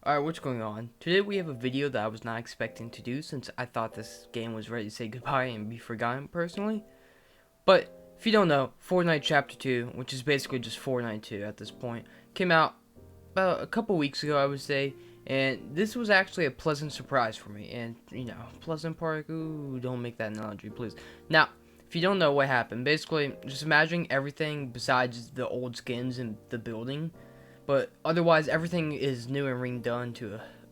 Alright, what's going on? Today we have a video that I was not expecting to do since I thought this game was ready to say goodbye and be forgotten personally. But if you don't know, Fortnite Chapter 2, which is basically just Fortnite 2 at this point, came out about a couple weeks ago, I would say, and this was actually a pleasant surprise for me. And, pleasant part, ooh, don't make that analogy, please. Now, if you don't know what happened, basically, just imagining everything besides the old skins and the building. But otherwise, everything is new and redone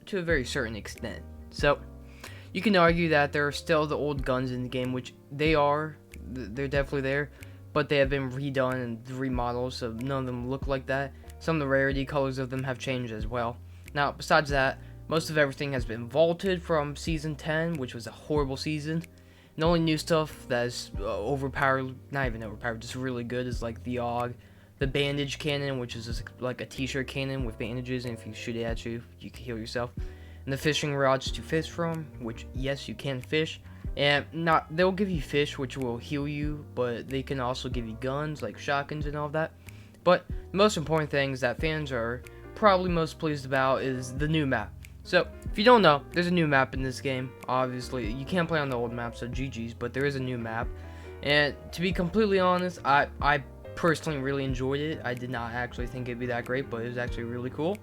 to a very certain extent. So, you can argue that there are still the old guns in the game, which they are. They're definitely there. But they have been redone and remodeled, so none of them look like that. Some of the rarity colors of them have changed as well. Now, besides that, most of everything has been vaulted from Season 10, which was a horrible season. And the only new stuff that is overpowered, not even overpowered, just really good, is like the AUG. The bandage cannon, which is just like a t-shirt cannon with bandages, and if you shoot it at you, you can heal yourself. And the fishing rods to fish from, which, yes, you can fish. And they'll give you fish, which will heal you, but they can also give you guns, like shotguns and all that. But the most important things that fans are probably most pleased about is the new map. So, if you don't know, there's a new map in this game. Obviously, you can't play on the old map, so GG's, but there is a new map. And to be completely honest, I personally really enjoyed it. I did not actually think it'd be that great, but it was actually really cool.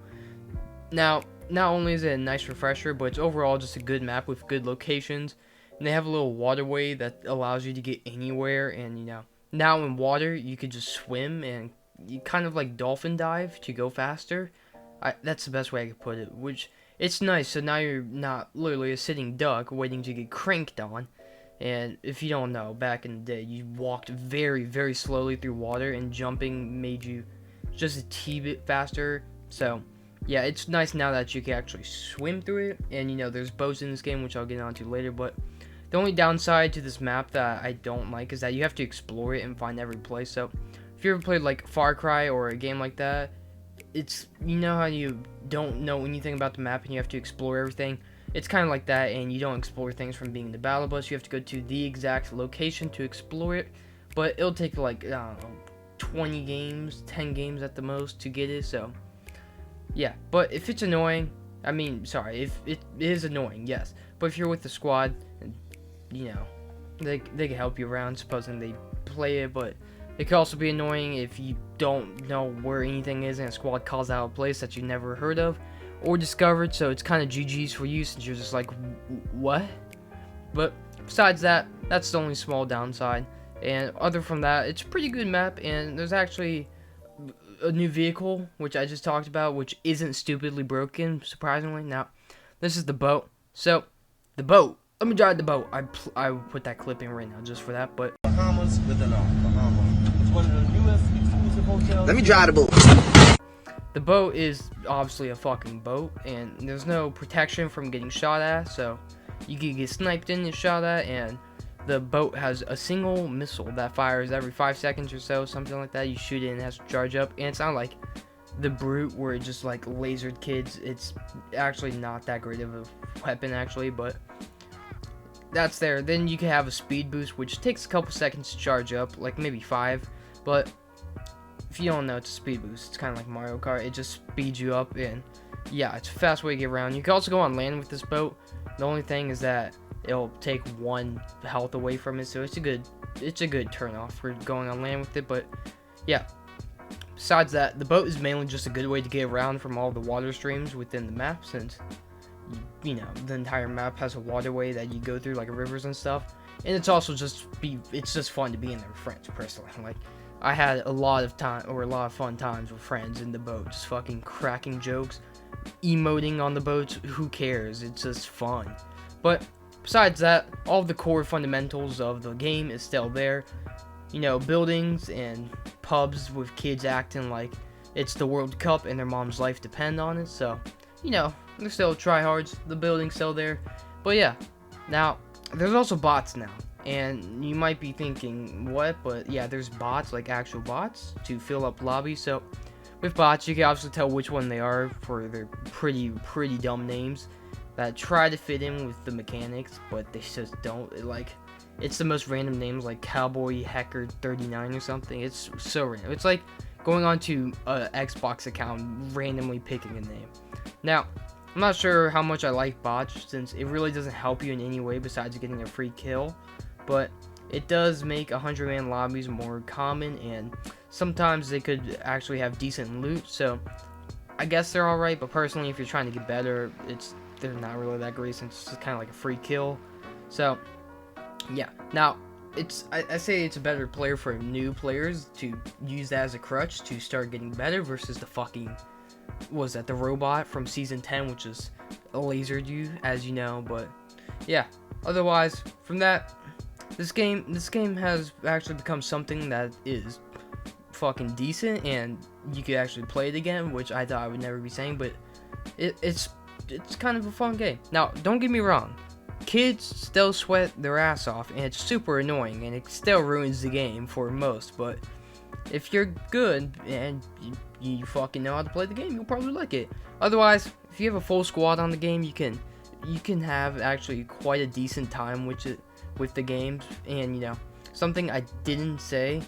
Now, not only is it a nice refresher, but it's overall just a good map with good locations. And they have a little waterway that allows you to get anywhere. And, now in water, you could just swim and you kind of like dolphin dive to go faster. That's the best way I could put it, which it's nice. So now you're not literally a sitting duck waiting to get cranked on. And if you don't know, back in the day, you walked very, very slowly through water, and jumping made you just a tee bit faster. So, yeah, it's nice now that you can actually swim through it. And, there's boats in this game, which I'll get onto later. But the only downside to this map that I don't like is that you have to explore it and find every place. So, if you ever played, like, Far Cry or a game like that, it's, how you don't know anything about the map and you have to explore everything. It's kind of like that, and you don't explore things from being in the battle bus. You have to go to the exact location to explore it, but it'll take like, I don't know, 20 games, 10 games at the most to get it, so, yeah. But if it's annoying, if it is annoying, yes, but if you're with the squad, they can help you around, supposing they play it, but it could also be annoying if you don't know where anything is and a squad calls out a place that you never heard of or discovered, so it's kind of GG's for you since you're just like, what? But besides that, that's the only small downside. And other from that, it's a pretty good map, and there's actually a new vehicle, which I just talked about, which isn't stupidly broken, surprisingly. Now, this is the boat. So, the boat. Let me drive the boat. I will put that clip in right now just for that, but Bahamas with an R. Bahamas. It's one of the newest exclusive hotels. Let me drive the boat. the boat is obviously a fucking boat, and there's no protection from getting shot at, so you can get sniped in and shot at, and the boat has a single missile that fires every 5 seconds or so, something like that. You shoot it and it has to charge up, and it's not like the Brute where it just like lasered kids. It's actually not that great of a weapon actually, but that's there. Then you can have a speed boost, which takes a couple seconds to charge up, like maybe 5, but if you don't know, it's a speed boost. It's kind of like Mario Kart. It just speeds you up, and yeah, it's a fast way to get around. You can also go on land with this boat. The only thing is that it'll take 1 health away from it, so it's a good turn off for going on land with it. But yeah, besides that, the boat is mainly just a good way to get around from all the water streams within the map, since the entire map has a waterway that you go through, like rivers and stuff. And it's also just fun to be in there with friends, personally. Like, I had a lot of fun times with friends in the boat, just fucking cracking jokes, emoting on the boats. Who cares? It's just fun. But besides that, all of the core fundamentals of the game is still there. Buildings and pubs with kids acting like it's the World Cup and their mom's life depend on it. So, they're still tryhards. The building's still there. But yeah, now there's also bots now. And you might be thinking, what? But yeah, there's bots, like actual bots, to fill up lobbies. So with bots, you can obviously tell which one they are for their pretty dumb names that try to fit in with the mechanics, but they just don't. It's the most random names, like Cowboy Hacker 39 or something. It's so random. It's like going onto an Xbox account, randomly picking a name. Now, I'm not sure how much I like bots, since it really doesn't help you in any way besides getting a free kill, but it does make 100-man lobbies more common, and sometimes they could actually have decent loot, so I guess they're alright. But personally, if you're trying to get better, they're not really that great, since it's just kind of like a free kill. So yeah, now I say it's a better player for new players to use that as a crutch to start getting better versus the fucking, was that the robot from season 10, which is lasered you, as you know. But yeah, otherwise from that, this game has actually become something that is fucking decent, and you could actually play it again, which I thought I would never be saying, but it's kind of a fun game. Now, don't get me wrong, kids still sweat their ass off, and it's super annoying, and it still ruins the game for most, but if you're good and you fucking know how to play the game, you'll probably like it. Otherwise, if you have a full squad on the game, you can have actually quite a decent time with the games. And something I didn't say,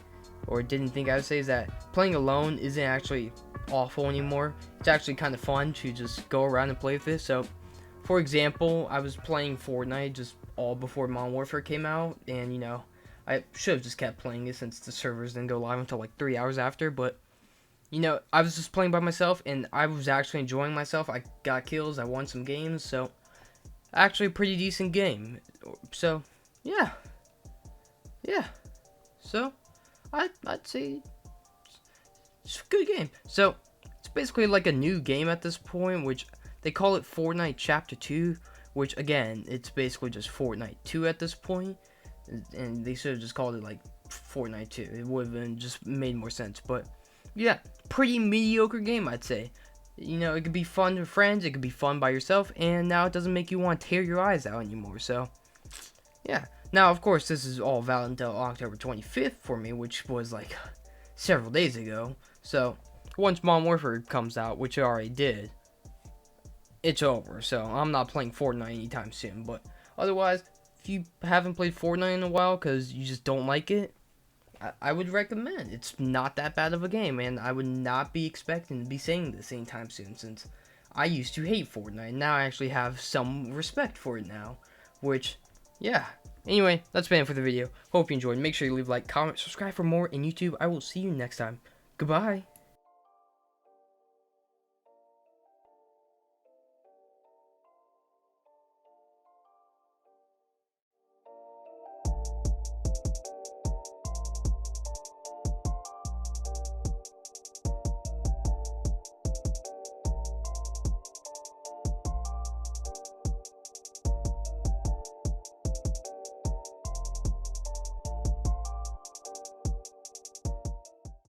or didn't think I would say, is that playing alone isn't actually awful anymore. It's actually kind of fun to just go around and play with this. So for example, I was playing Fortnite just all before Modern Warfare came out, and I should have just kept playing it since the servers didn't go live until like 3 hours after. But I was just playing by myself, and I was actually enjoying myself. I got kills, I won some games, so actually a pretty decent game. So yeah, so I'd say it's a good game. So it's basically like a new game at this point, which they call it Fortnite Chapter 2, which again, it's basically just Fortnite 2 at this point, and they should have just called it like Fortnite 2. It would have been just made more sense. But yeah, pretty mediocre game, I'd say. It could be fun with friends, it could be fun by yourself, and now it doesn't make you want to tear your eyes out anymore. So yeah. Now, of course, this is all valid until October 25th for me, which was like several days ago. So once Modern Warfare comes out, which it already did, it's over. So I'm not playing Fortnite anytime soon. But otherwise, if you haven't played Fortnite in a while because you just don't like it, I would recommend. It's not that bad of a game, and I would not be expecting to be saying this anytime soon, since I used to hate Fortnite. Now I actually have some respect for it now, which, yeah. Anyway, that's been it for the video. Hope you enjoyed. Make sure you leave a like, comment, subscribe for more, and YouTube, I will see you next time. Goodbye.